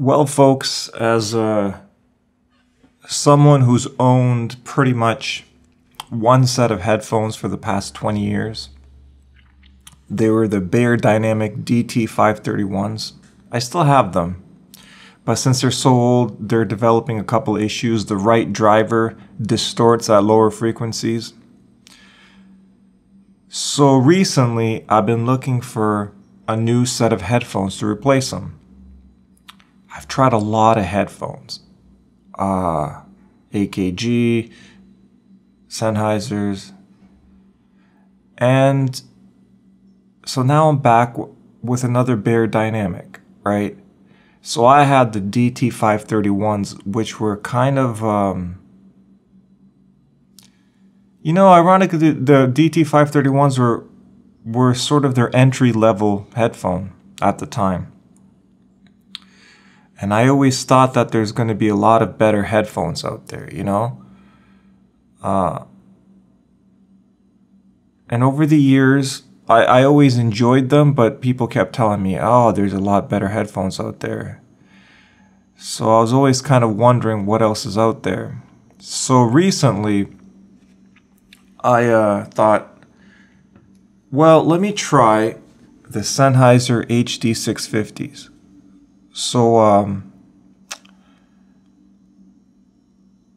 Well, folks, as someone who's owned pretty much one set of headphones for the past 20 years, they were the Beyerdynamic DT 531s. I still have them, but since they're so old, they're developing a couple issues. The right driver distorts at lower frequencies. So recently, I've been looking for a new set of headphones to replace them. I've tried a lot of headphones, AKG, Sennheisers, and so now I'm back with another Beyerdynamic, right? So I had the DT 531s, which were kind of, ironically, the DT 531s were sort of their entry-level headphone at the time. And I always thought that there's going to be a lot of better headphones out there, you know? And over the years, I always enjoyed them, but people kept telling me, oh, there's a lot better headphones out there. So I was always kind of wondering what else is out there. So recently, I thought, well, let me try the Sennheiser HD 650s. So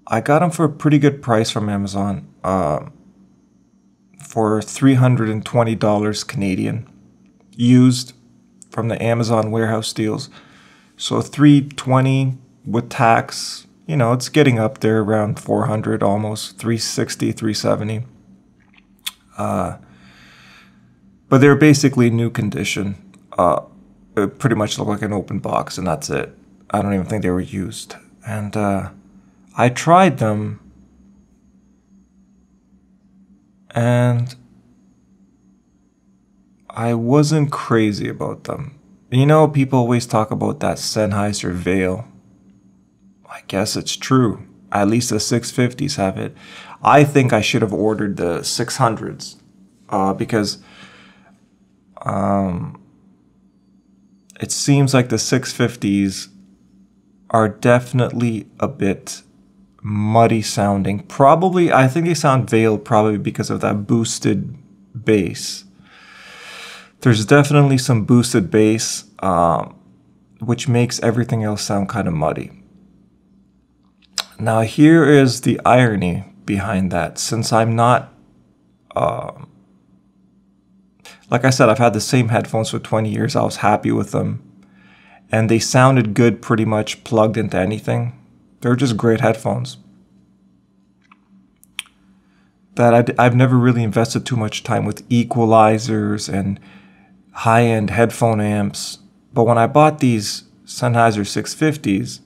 I got them for a pretty good price from Amazon, for $320 Canadian, used from the Amazon warehouse deals. So $320 with tax, you know, it's getting up there around $400, almost $360, $370. But they're basically new condition. It pretty much look like an open box, and that's it. I don't even think they were used. And I tried them, and I wasn't crazy about them. You know, people always talk about that Sennheiser veil. I guess it's true. At least the 650s have it. I think I should have ordered the 600s because it seems like the 650s are definitely a bit muddy sounding. Probably, I think they sound veiled probably because of that boosted bass. There's definitely some boosted bass, which makes everything else sound kind of muddy. Now, here is the irony behind that. Since I'm not, like I said, I've had the same headphones for 20 years. I was happy with them. And they sounded good pretty much plugged into anything. They're just great headphones. That I've never really invested too much time with equalizers and high-end headphone amps. But when I bought these Sennheiser 650s,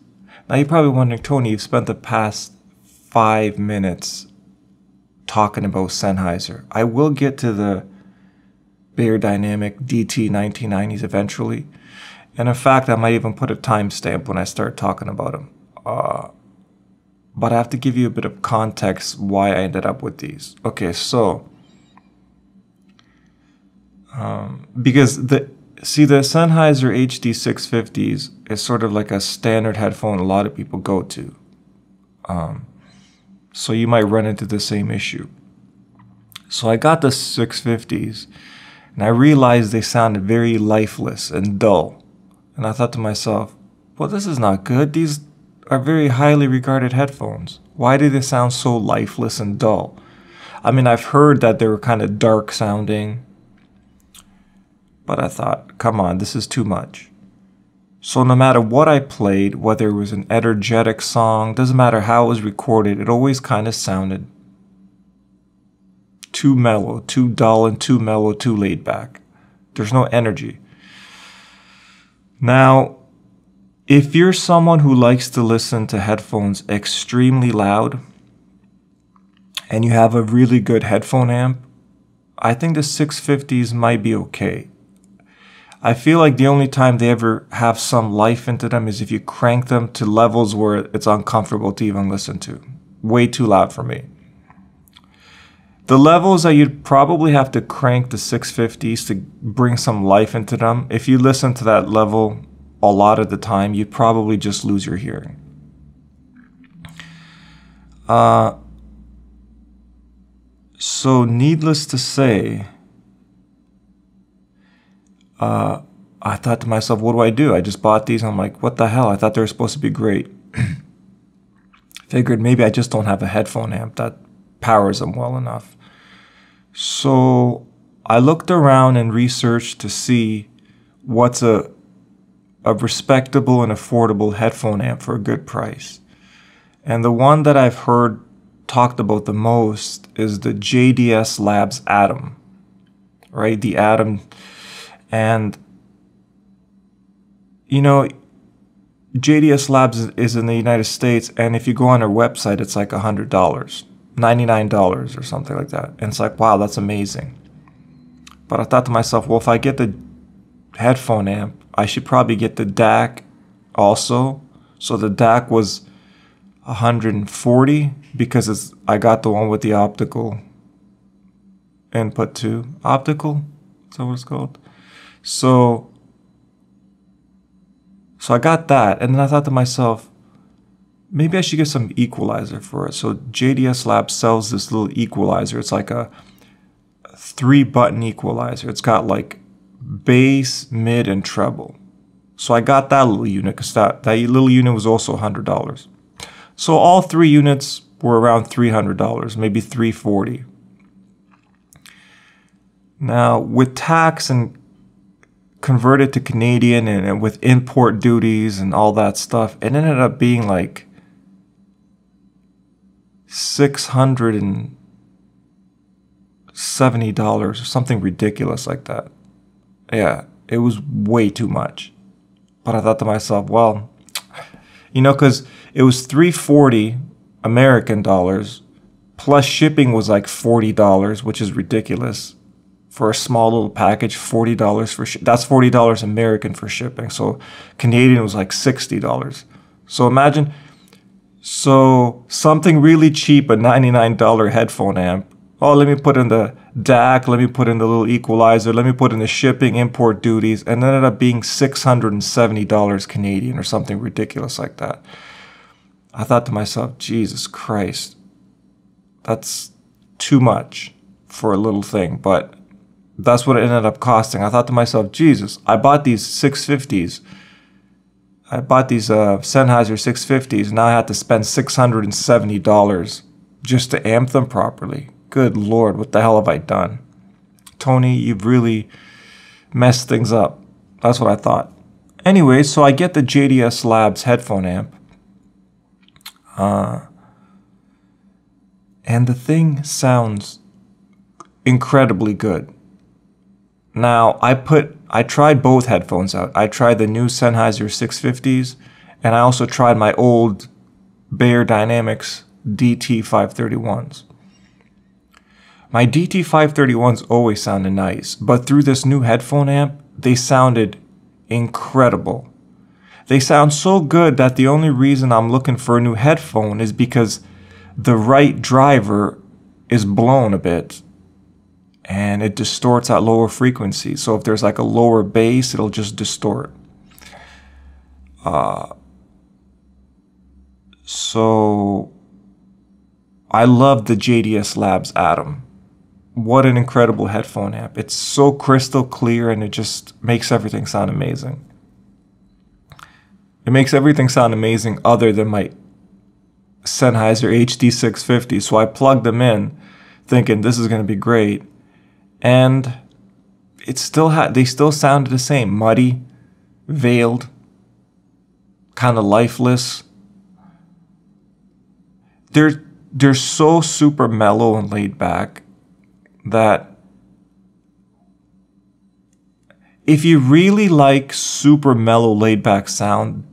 now you're probably wondering, Tony, you've spent the past 5 minutes talking about Sennheiser. I will get to the Beyerdynamic DT 1990s eventually. And in fact, I might even put a timestamp when I start talking about them. But I have to give you a bit of context why I ended up with these. Okay, so because the Sennheiser HD 650s is sort of like a standard headphone a lot of people go to. So you might run into the same issue. So I got the 650s, and I realized they sounded very lifeless and dull. And I thought to myself, well, this is not good. These are very highly regarded headphones. Why do they sound so lifeless and dull? I mean, I've heard that they were kind of dark sounding, but I thought, come on, this is too much. So no matter what I played, whether it was an energetic song, doesn't matter how it was recorded, it always kind of sounded too mellow, too dull, and too mellow, too laid back. There's no energy. Now, if you're someone who likes to listen to headphones extremely loud and you have a really good headphone amp, I think the 650s might be okay. I feel like the only time they ever have some life into them is if you crank them to levels where it's uncomfortable to even listen to. Way too loud for me. The levels that you'd probably have to crank the 650s to bring some life into them, if you listen to that level a lot of the time, you'd probably just lose your hearing. So needless to say, I thought to myself, what do I do? I just bought these. I'm like, what the hell? I thought they were supposed to be great. Figured maybe I just don't have a headphone amp that powers them well enough. So I looked around and researched to see what's a respectable and affordable headphone amp for a good price. And the one that I've heard talked about the most is the JDS Labs Atom, right? The Atom. And, you know, JDS Labs is in the United States, and if you go on their website, it's like $100, $99 or something like that. And it's like, wow, that's amazing. But I thought to myself, well, if I get the headphone amp, I should probably get the DAC also. So the DAC was $140 because I got the one with the optical input too. Optical? Is that what it's called? So I got that, and then I thought to myself, maybe I should get some equalizer for it. So JDS Labs sells this little equalizer. It's like a 3-button equalizer. It's got like bass, mid, and treble. So I got that little unit because that little unit was also $100. So all 3 units were around $300, maybe $340. Now with tax and converted to Canadian and with import duties and all that stuff, it ended up being like $670 or something ridiculous like that. Yeah, it was way too much. But I thought to myself, well, you know, because it was $340 American dollars plus shipping was like $40, which is ridiculous. For a small little package, $40 for that's $40 American for shipping. So Canadian was like $60. So imagine, so something really cheap, a $99 headphone amp. Oh, let me put in the DAC, let me put in the little equalizer, let me put in the shipping, import duties, and it ended up being $670 Canadian or something ridiculous like that. I thought to myself, Jesus Christ, that's too much for a little thing, but that's what it ended up costing. I thought to myself, Jesus, I bought these 650s. I bought these Sennheiser 650s. Now I had to spend $670 just to amp them properly. Good Lord, what the hell have I done? Tony, you've really messed things up. That's what I thought. Anyway, so I get the JDS Labs headphone amp. And the thing sounds incredibly good. Now, I tried both headphones out. I tried the new Sennheiser 650s, and I also tried my old Beyerdynamic DT 531s. My DT 531s always sounded nice, but through this new headphone amp, they sounded incredible. They sound so good that the only reason I'm looking for a new headphone is because the right driver is blown a bit. And it distorts at lower frequencies. So if there's like a lower bass, it'll just distort. So I love the JDS Labs Atom. What an incredible headphone amp. It's so crystal clear and it just makes everything sound amazing. It makes everything sound amazing other than my Sennheiser HD 650. So I plugged them in thinking this is going to be great. And it still they still sounded the same, muddy, veiled, kind of lifeless. They're so super mellow and laid back that if you really like super mellow, laid back sound,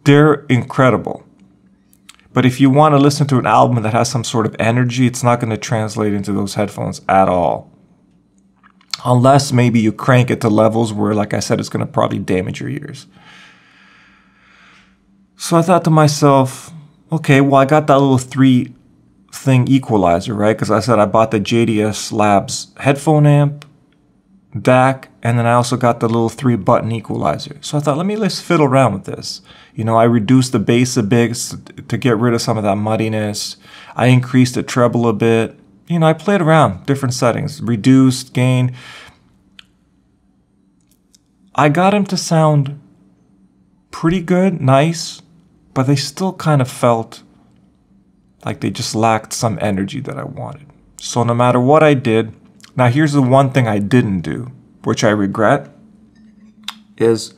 they're incredible. But if you want to listen to an album that has some sort of energy, it's not going to translate into those headphones at all. Unless maybe you crank it to levels where, like I said, it's going to probably damage your ears. So I thought to myself, okay, well, I got that little 3-thing equalizer, right? Because I said I bought the JDS Labs headphone amp, DAC, And then I also got the little 3-button equalizer. So I thought, let's fiddle around with this. You know, I reduced the bass a bit to get rid of some of that muddiness. I increased the treble a bit. You know, I played around different settings, reduced, gain. I got them to sound pretty good, nice, but they still kind of felt like they just lacked some energy that I wanted. So no matter what I did, now here's the one thing I didn't do, which I regret, is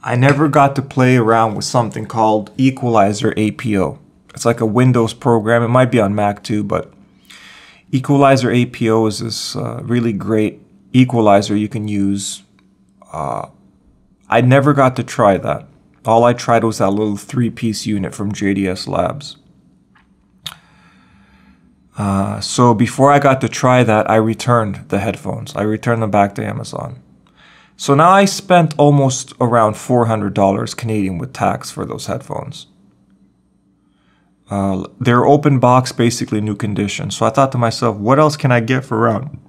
I never got to play around with something called Equalizer APO. It's like a Windows program. It might be on Mac too, but Equalizer APO is this really great equalizer you can use. I never got to try that. All I tried was that little 3-piece unit from JDS Labs. So before I got to try that, I returned the headphones. I returned them back to Amazon. So now I spent almost around $400 Canadian with tax for those headphones. They're open box, basically new condition. So I thought to myself, what else can I get for around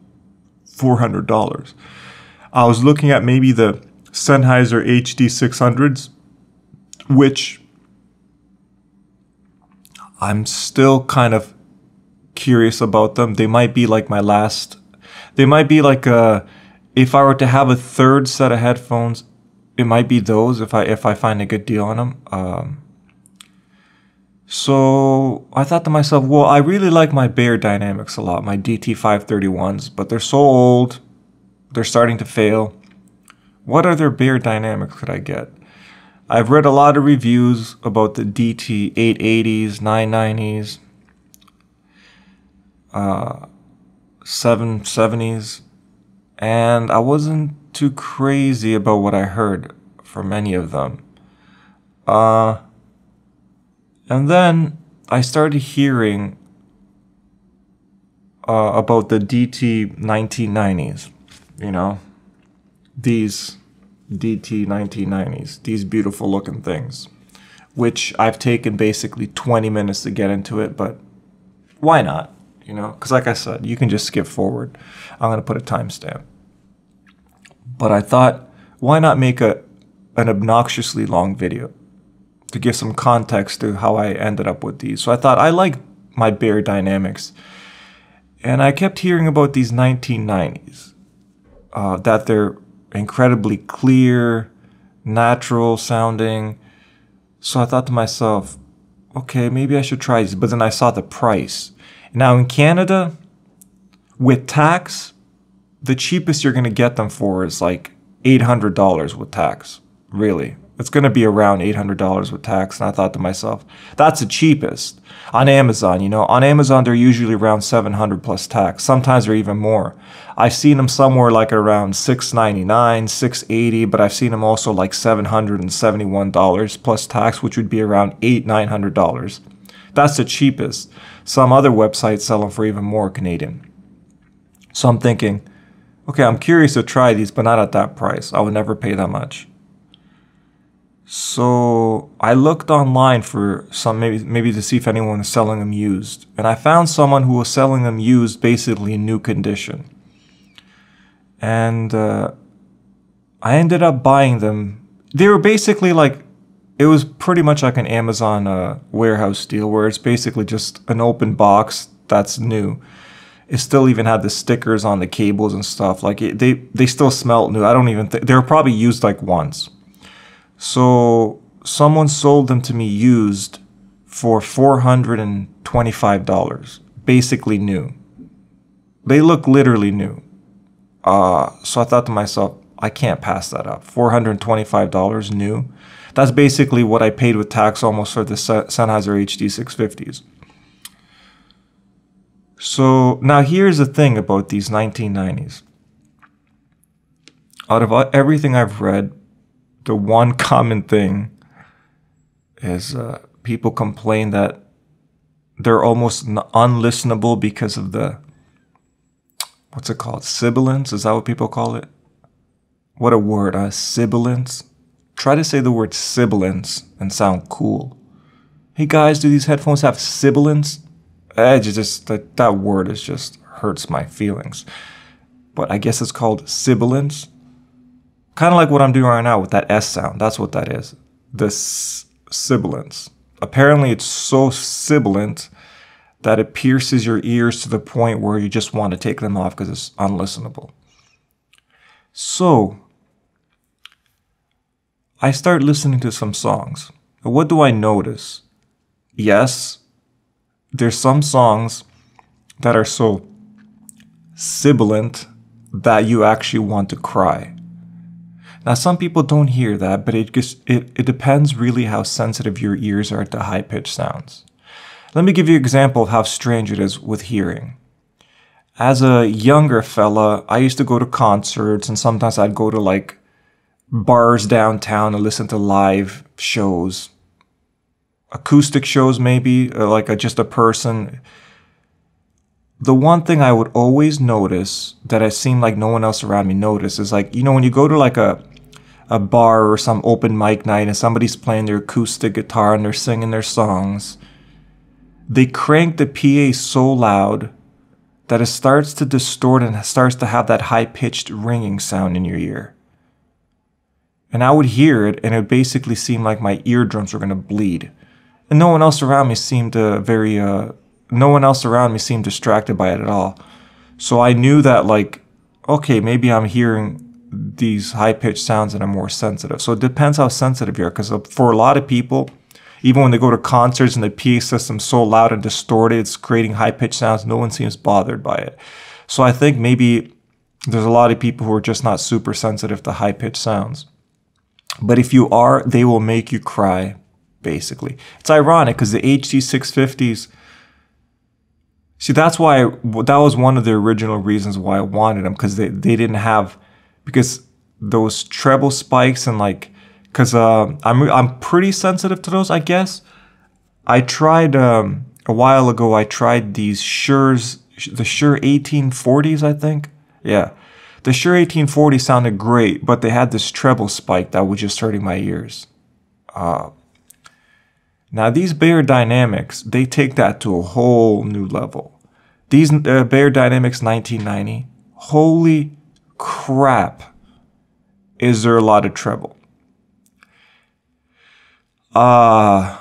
$400? I was looking at maybe the Sennheiser HD600s, which I'm still kind of curious about them. They might be like they might be like if I were to have a third set of headphones, it might be those if I find a good deal on them. So I thought to myself, well, I really like my Beyerdynamics a lot, my DT 531s, but they're so old, they're starting to fail. What other Beyerdynamics could I get? I've read a lot of reviews about the DT 880s, 990s, 770s, and I wasn't too crazy about what I heard from any of them. And then I started hearing about the DT 1990s, you know, these DT 1990s, these beautiful looking things, which I've taken basically 20 minutes to get into it, but why not? You know, because like I said, you can just skip forward. I'm going to put a timestamp. But I thought, why not make an obnoxiously long video to give some context to how I ended up with these. So I thought, I like my Beyerdynamics. And I kept hearing about these 1990s, that they're incredibly clear, natural sounding. So I thought to myself, okay, maybe I should try these. But then I saw the price. Now in Canada, with tax, the cheapest you're going to get them for is like $800 with tax. Really. It's going to be around $800 with tax. And I thought to myself, that's the cheapest. On Amazon, you know, on Amazon, they're usually around $700 plus tax. Sometimes they're even more. I've seen them somewhere like around $699, $680, but I've seen them also like $771 plus tax, which would be around $900. That's the cheapest. Some other websites sell them for even more Canadian. So I'm thinking, okay, I'm curious to try these, but not at that price. I would never pay that much. So I looked online for some, maybe to see if anyone was selling them used. And I found someone who was selling them used basically in new condition. And I ended up buying them. They were basically like, it was pretty much like an Amazon warehouse deal where it's basically just an open box that's new. It still even had the stickers on the cables and stuff. Like they still smelled new. I don't even think, they were probably used like once. So someone sold them to me used for $425, basically new. They look literally new. So I thought to myself, I can't pass that up. $425 new. That's basically what I paid with tax almost for the Sennheiser HD650s. So now here's the thing about these 1990s. Out of everything I've read, the one common thing is people complain that they're almost unlistenable because of the, what's it called? Sibilance? Is that what people call it? What a word, sibilance. Try to say the word sibilance and sound cool. Hey guys, do these headphones have sibilance? That word is just hurts my feelings. but I guess it's called sibilance. Kind of like what I'm doing right now with that S sound. That's what that is. The sibilance. Apparently it's so sibilant that it pierces your ears to the point where you just want to take them off because it's unlistenable. So I start listening to some songs. What do I notice? Yes, there's some songs that are so sibilant that you actually want to cry. Now, some people don't hear that, but it depends really how sensitive your ears are to high-pitched sounds. Let me give you an example of how strange it is with hearing. As a younger fella, I used to go to concerts, and sometimes I'd go to like bars downtown and listen to live shows. Acoustic shows maybe, just a person. The one thing I would always notice that it seemed like no one else around me noticed is like, you know, when you go to like a bar or some open mic night and somebody's playing their acoustic guitar and they're singing their songs, they crank the PA so loud that it starts to distort and starts to have that high-pitched ringing sound in your ear. And I would hear it, and it basically seemed like my eardrums were going to bleed. And no one else around me seemed distracted by it at all. So I knew that, like, okay, maybe I'm hearing these high-pitched sounds and I'm more sensitive. So it depends how sensitive you are, because for a lot of people, even when they go to concerts and the PA system's so loud and distorted, it's creating high-pitched sounds, no one seems bothered by it. So I think maybe there's a lot of people who are just not super sensitive to high-pitched sounds. But if you are, they will make you cry, basically. It's ironic because the HD650s, see, that was one of the original reasons why I wanted them, because they didn't have, because those treble spikes and like, because I'm pretty sensitive to those, I guess. I tried, a while ago, I tried these the Shure 1840s, I think. Yeah. The Shure 1840 sounded great, but they had this treble spike that was just hurting my ears. Now these Beyerdynamics, they take that to a whole new level. These Beyerdynamics 1990, holy crap, is there a lot of treble. The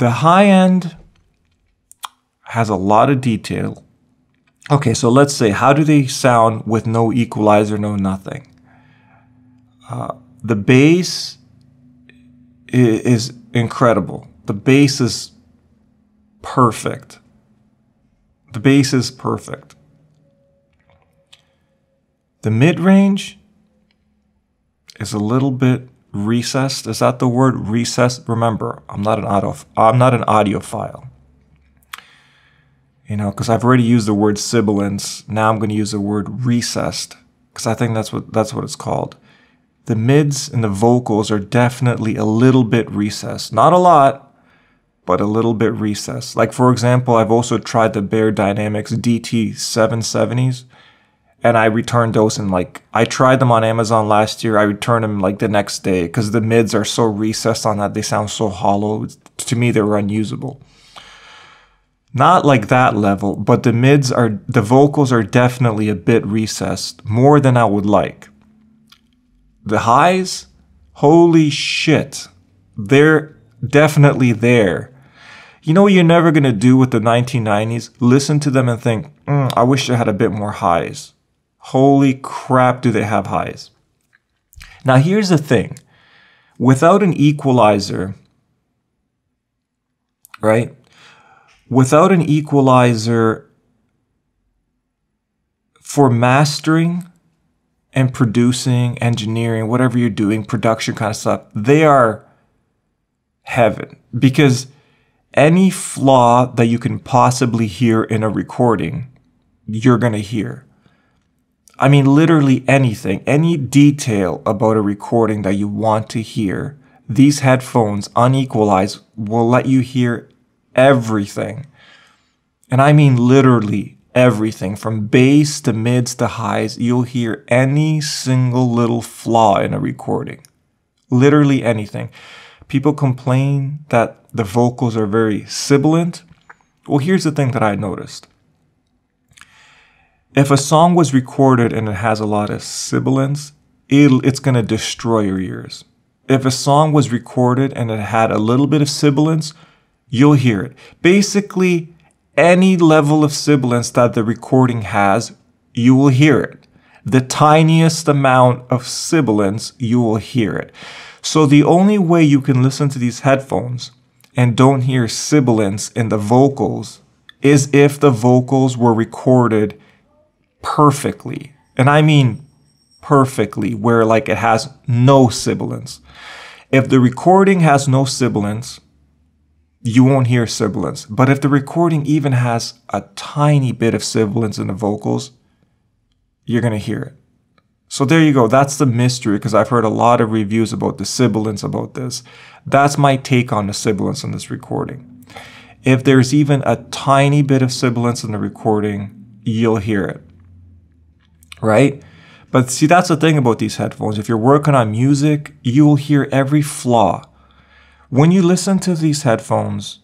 high end has a lot of detail. Okay, so let's say, how do they sound with no equalizer, no nothing? The bass is incredible. The bass is perfect. The bass is perfect. The mid-range is a little bit recessed. Is that the word, recessed? Remember, I'm not an audiophile. You know, because I've already used the word sibilance. Now I'm going to use the word recessed, because I think that's what it's called. The mids and the vocals are definitely a little bit recessed. Not a lot, but a little bit recessed. Like, for example, I've also tried the Beyerdynamics DT 770s, and I returned those, and like, I tried them on Amazon last year. I returned them like the next day because the mids are so recessed on that. They sound so hollow. To me, they were unusable. Not like that level, but the vocals are definitely a bit recessed, more than I would like. The highs, holy shit, they're definitely there. You know what you're never going to do with the 1990s? Listen to them and think, I wish they had a bit more highs. Holy crap, do they have highs. Now here's the thing. Without an equalizer, right? Without an equalizer for mastering and producing, engineering, whatever you're doing, production kind of stuff, they are heaven. Because any flaw that you can possibly hear in a recording, you're going to hear. I mean, literally anything, any detail about a recording that you want to hear, these headphones, unequalized, will let you hear everything. And I mean literally everything, from bass to mids to highs. You'll hear any single little flaw in a recording. Literally anything. People complain that the vocals are very sibilant. Well, here's the thing that I noticed. If a song was recorded and it has a lot of sibilance, it's going to destroy your ears. If a song was recorded and it had a little bit of sibilance, you'll hear it. Basically, any level of sibilance that the recording has, you will hear it. The tiniest amount of sibilance, you will hear it. So the only way you can listen to these headphones and don't hear sibilance in the vocals is if the vocals were recorded perfectly. And I mean perfectly, where like it has no sibilance. If the recording has no sibilance, you won't hear sibilance. But if the recording even has a tiny bit of sibilance in the vocals, you're going to hear it. So there you go. That's the mystery, because I've heard a lot of reviews about the sibilance about this. That's my take on the sibilance in this recording. If there's even a tiny bit of sibilance in the recording, you'll hear it. Right? But see, that's the thing about these headphones. If you're working on music, you will hear every flaw. When you listen to these headphones,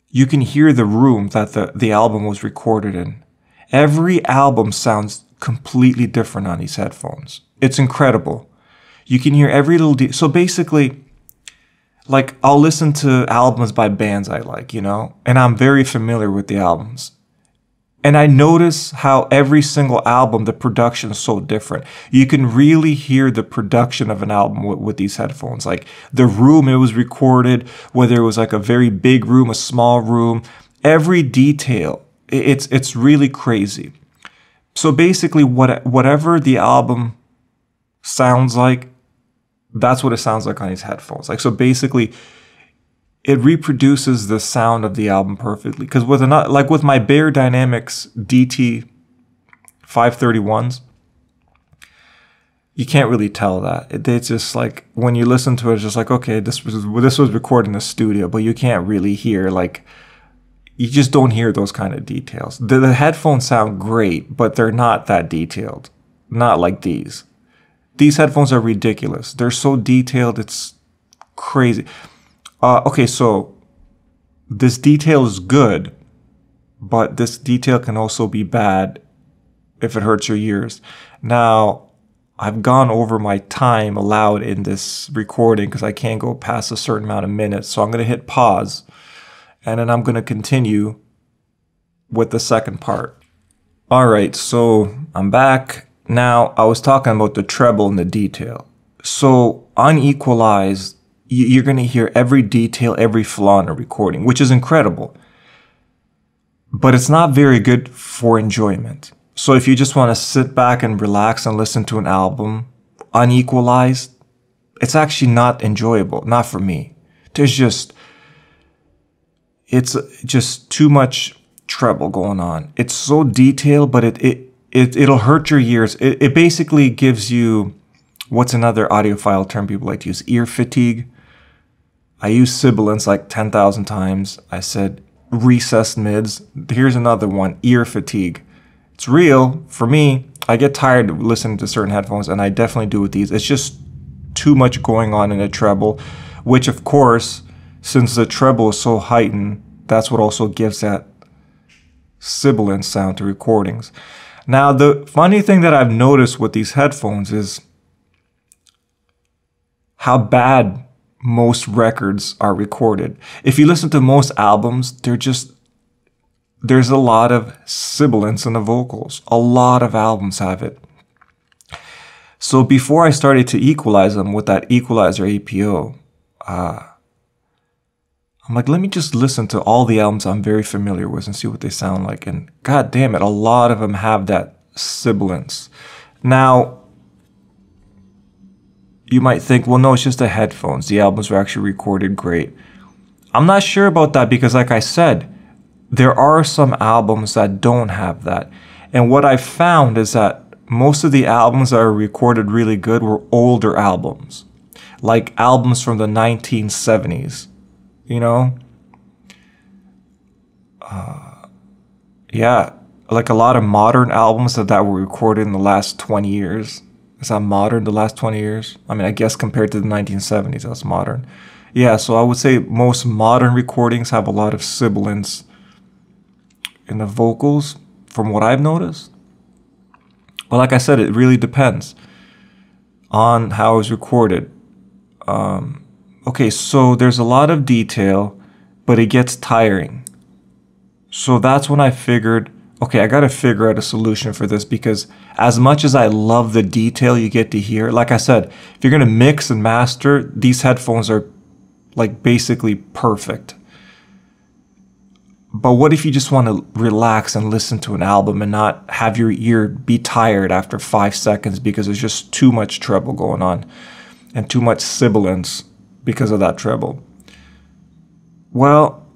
you can hear the room that the album was recorded in. Every album sounds completely different on these headphones. It's incredible. You can hear every little so basically, like, I'll listen to albums by bands I like, and I'm very familiar with the albums. And I notice how every single album, the production is so different. You can really hear the production of an album with these headphones. Like the room it was recorded, whether it was like a very big room, a small room, every detail, it's really crazy. So basically whatever the album sounds like, that's what it sounds like on these headphones. Like, so basically, it reproduces the sound of the album perfectly. Because with my Beyerdynamic DT 531s, you can't really tell that. It's just like, when you listen to it, it's just like, okay, this was recorded in the studio, but you can't really hear, like, you just don't hear those kind of details. The headphones sound great, but they're not that detailed. Not like these. These headphones are ridiculous. They're so detailed, it's crazy. Okay, so this detail is good, but this detail can also be bad if it hurts your ears. Now, I've gone over my time allowed in this recording because I can't go past a certain amount of minutes. So I'm going to hit pause, and then I'm going to continue with the second part. All right, so I'm back. Now, I was talking about the treble and the detail. So unequalized, you're going to hear every detail, every flaw in a recording, which is incredible. But it's not very good for enjoyment. So if you just want to sit back and relax and listen to an album, unequalized, it's actually not enjoyable. Not for me. It's just too much treble going on. It's so detailed, but it'll hurt your ears. It basically gives you, what's another audiophile term people like to use? Ear fatigue. I use sibilance like 10,000 times. I said recessed mids. Here's another one, ear fatigue. It's real. For me, I get tired of listening to certain headphones, and I definitely do with these. It's just too much going on in a treble, which of course, since the treble is so heightened, that's what also gives that sibilant sound to recordings. Now, the funny thing that I've noticed with these headphones is how bad most records are recorded. If you listen to most albums, there's a lot of sibilance in the vocals. A lot of albums have it. So before I started to equalize them with that Equalizer APO, I'm like, let me just listen to all the albums I'm very familiar with and see what they sound like. And god damn it, a lot of them have that sibilance. Now, you might think, well, no, it's just the headphones. The albums were actually recorded great. I'm not sure about that because, like I said, there are some albums that don't have that. And what I found is that most of the albums that are recorded really good were older albums. Like albums from the 1970s, yeah, like a lot of modern albums that were recorded in the last 20 years. Is that modern, the last 20 years? I mean, I guess compared to the 1970s, that's modern. Yeah, so I would say most modern recordings have a lot of sibilance in the vocals. from what I've noticed. But like I said, it really depends on how it was recorded. Okay, so there's a lot of detail, but it gets tiring. So that's when I figured, okay, I got to figure out a solution for this, because as much as I love the detail you get to hear, like I said, if you're going to mix and master, these headphones are like basically perfect. But what if you just want to relax and listen to an album and not have your ear be tired after 5 seconds because there's just too much treble going on and too much sibilance because of that treble? Well,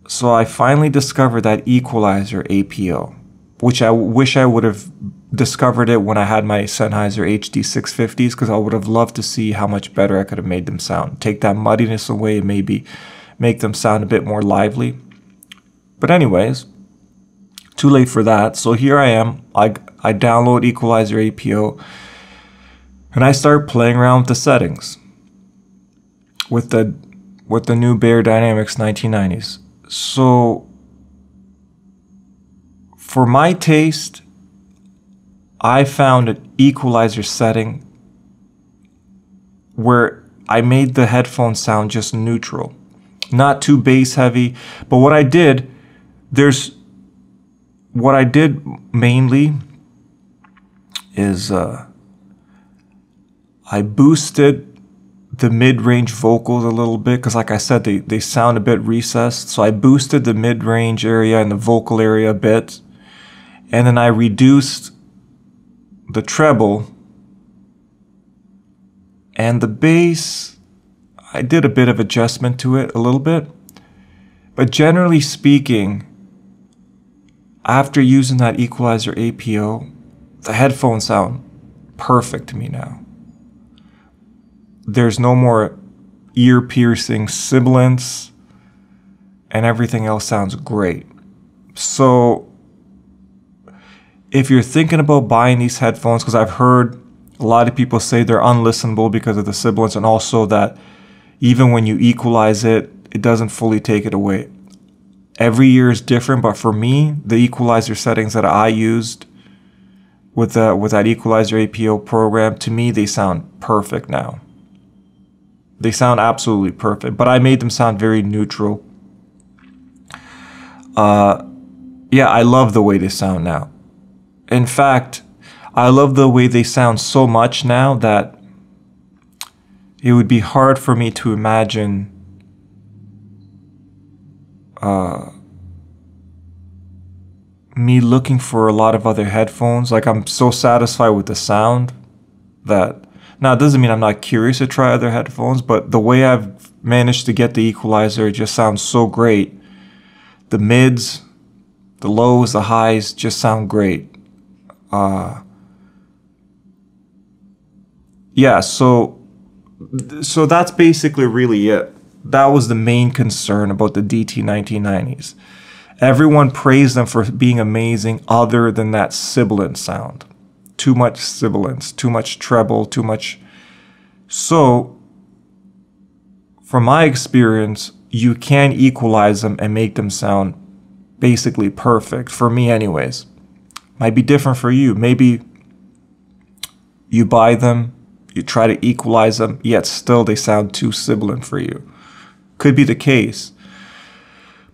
so I finally discovered that Equalizer APO, which I wish I would have discovered it when I had my Sennheiser HD 650s, because I would have loved to see how much better I could have made them sound. Take that muddiness away and maybe make them sound a bit more lively. But anyways, too late for that. So here I am. I download Equalizer APO and I start playing around with the settings with the new Beyerdynamic 1990s. So for my taste, I found an equalizer setting where I made the headphone sound just neutral, not too bass heavy. But what I did mainly is I boosted the mid-range vocals a little bit, because like I said, they sound a bit recessed. So I boosted the mid-range area and the vocal area a bit, and then I reduced the treble and the bass. I did a bit of adjustment to it, a little bit. But generally speaking, after using that Equalizer APO, the headphones sound perfect to me now. There's no more ear-piercing sibilance, and everything else sounds great. So if you're thinking about buying these headphones, because I've heard a lot of people say they're unlistenable because of the sibilance, and also that even when you equalize it, it doesn't fully take it away. Every ear is different, but for me, the equalizer settings that I used with that Equalizer APO program, to me, they sound perfect now. They sound absolutely perfect, but I made them sound very neutral. Yeah, I love the way they sound now. In fact, I love the way they sound so much now that it would be hard for me to imagine me looking for a lot of other headphones. Like, I'm so satisfied with the sound that, now it doesn't mean I'm not curious to try other headphones, but the way I've managed to get the equalizer, it just sounds so great. The mids, the lows, the highs just sound great. Yeah, so that's basically really it. That was the main concern about the DT 1990s. Everyone praised them for being amazing, other than that sibilant sound. Too much sibilance, too much treble, too much. So, from my experience, you can equalize them and make them sound basically perfect. For me anyways. Might be different for you. Maybe you buy them, you try to equalize them, yet still they sound too sibilant for you. Could be the case.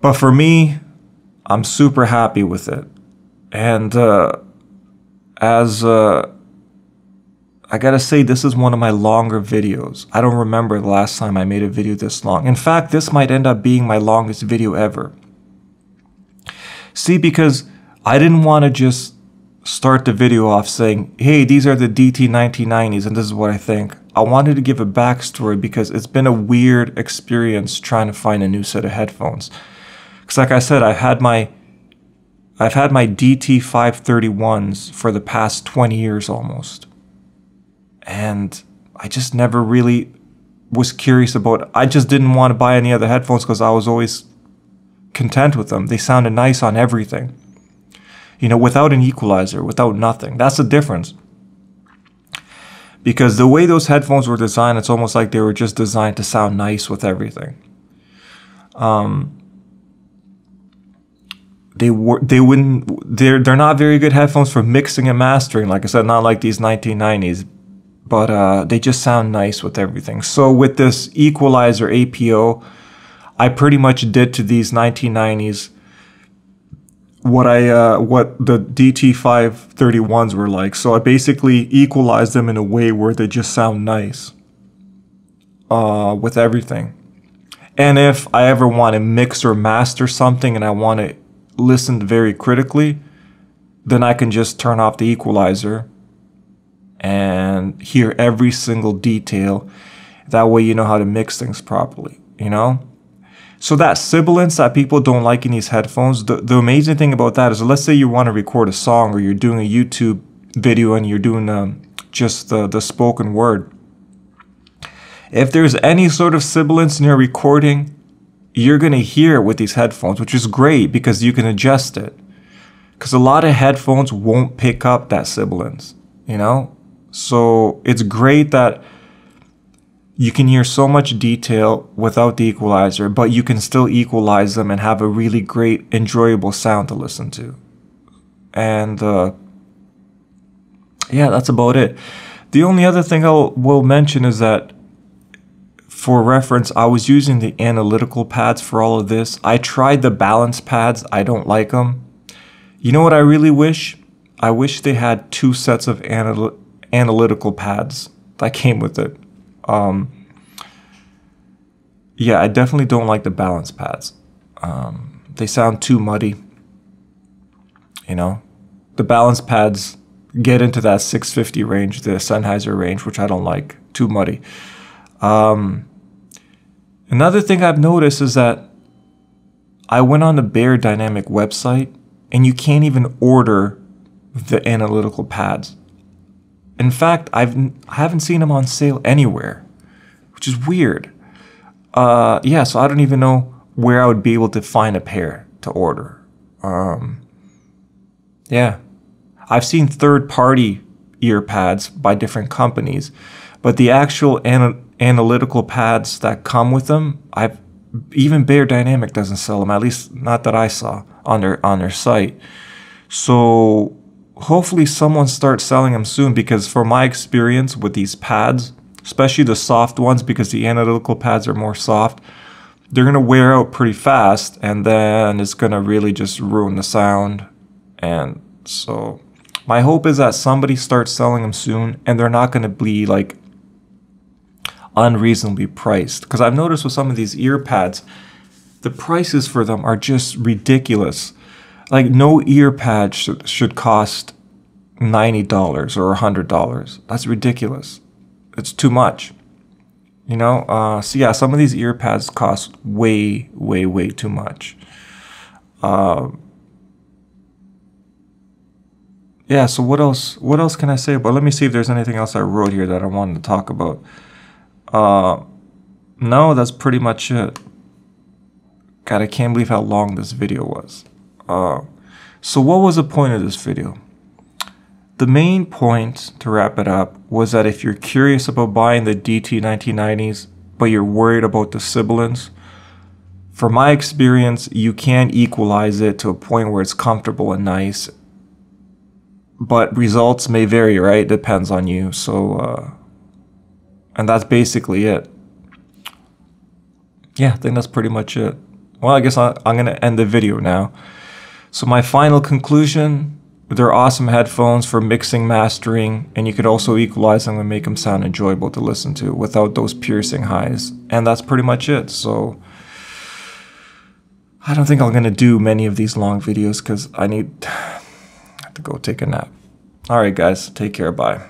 But for me, I'm super happy with it. And I gotta say, this is one of my longer videos. I don't remember the last time I made a video this long. In fact, this might end up being my longest video ever. See, because I didn't want to just start the video off saying, hey, these are the DT 1990s and this is what I think. I wanted to give a backstory because it's been a weird experience trying to find a new set of headphones. Because like I said, I've had my DT 531s for the past 20 years almost. And I just never really was curious about, I just didn't want to buy any other headphones because I was always content with them. They sounded nice on everything. You know, without an equalizer, without nothing. That's the difference. Because the way those headphones were designed, it's almost like they were just designed to sound they're not very good headphones for mixing and mastering. Like I said, not like these 1990s, but they just sound nice with everything. So with this Equalizer APO, I pretty much did to these 1990s what the DT531s were like. So I basically equalized them in a way where they just sound nice with everything. And if I ever want to mix or master something and I want to listen very critically, then I can just turn off the equalizer and hear every single detail. That way you know how to mix things properly, you know? So that sibilance that people don't like in these headphones, the amazing thing about that is, let's say you want to record a song or you're doing a YouTube video and you're doing just the spoken word. If there's any sort of sibilance in your recording, you're going to hear it with these headphones, which is great because you can adjust it. Because a lot of headphones won't pick up that sibilance, you know? So it's great that you can hear so much detail without the equalizer, but you can still equalize them and have a really great, enjoyable sound to listen to. And yeah, that's about it. The only other thing will mention is that, for reference, I was using the analytical pads for all of this. I tried the balance pads. I don't like them. You know what I really wish? I wish they had 2 sets of analytical pads that came with it. Yeah, I definitely don't like the balance pads. They sound too muddy. You know, the balance pads get into that 650 range, the Sennheiser range, which I don't like. Too muddy. Another thing I've noticed is that I went on the Beyerdynamic website and you can't even order the analytical pads. In fact, I haven't seen them on sale anywhere, which is weird. Yeah, so I don't even know where I would be able to find a pair to order. Yeah, I've seen third-party ear pads by different companies, but the actual analytical pads that come with them, even Beyerdynamic doesn't sell them, at least not that I saw on their site. So hopefully someone starts selling them soon, because for my experience with these pads, especially the soft ones, because the analytical pads are more soft, they're going to wear out pretty fast, and then it's going to really just ruin the sound. And so my hope is that somebody starts selling them soon, and they're not going to be like unreasonably priced. Because I've noticed with some of these ear pads, the prices for them are just ridiculous. Like, no ear pad should cost $90 or $100. That's ridiculous. It's too much, you know? So yeah, some of these ear pads cost way, way, way too much. Yeah, so what else can I say about? Let me see if there's anything else I wrote here that I wanted to talk about. No, that's pretty much it. God, I can't believe how long this video was. So what was the point of this video? The main point, to wrap it up, was that if you're curious about buying the DT 1990s, but you're worried about the sibilance, for my experience, you can equalize it to a point where it's comfortable and nice. But results may vary, right? Depends on you. So, and that's basically it. Yeah, I think that's pretty much it. Well, I guess I'm going to end the video now. So my final conclusion, they're awesome headphones for mixing, mastering, and you could also equalize them and make them sound enjoyable to listen to without those piercing highs. And that's pretty much it. So I don't think I'm going to do many of these long videos because I have to go take a nap. All right, guys, take care. Bye.